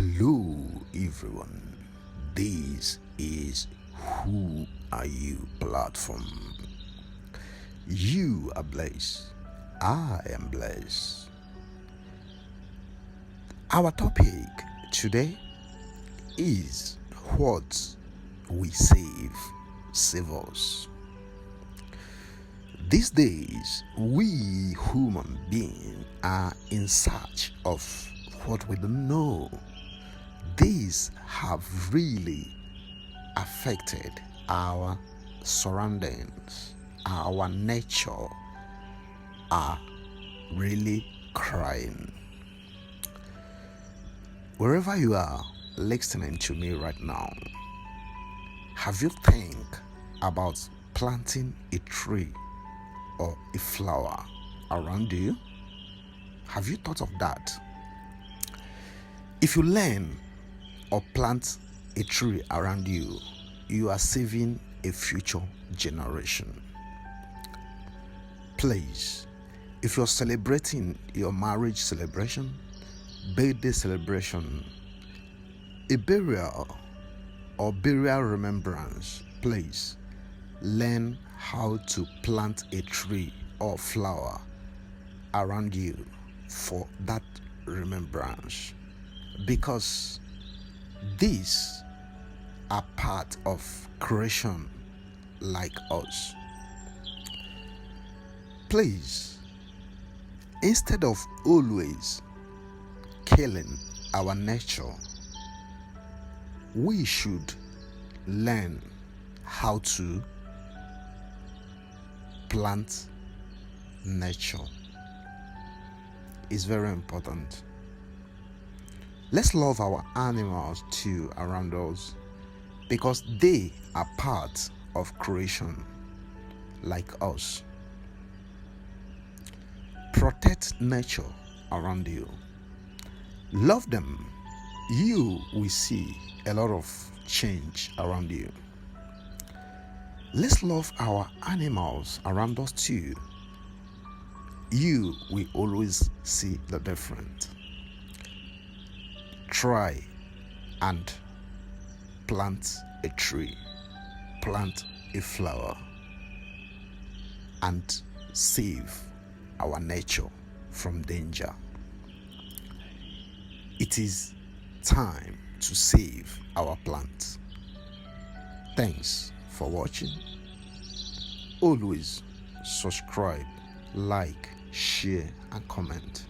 Hello, everyone. This is Who Are You platform. You are blessed. I am blessed. Our topic today is what we save us. These days, we human beings are in search of what we don't know. These have really affected our surroundings, our nature are really crying. Wherever you are listening to me right now, have you think about planting a tree or a flower around you? Have you thought of that? If you learn or plant a tree around you, you are saving a future generation. Please, if you're celebrating your marriage celebration, birthday celebration, a burial or burial remembrance, please learn how to plant a tree or flower around you for that remembrance, because these are part of creation like us. Please, instead of always killing our nature, we should learn how to plant nature. It's very important. Let's love our animals too around us, because they are part of creation like us. Protect nature around you. Love them. You will see a lot of change around you. Let's love our animals around us too. You will always see the difference. Try and plant a tree, plant a flower, and save our nature from danger. It is time to save our plants. Thanks for watching. Always subscribe, like, share, and comment.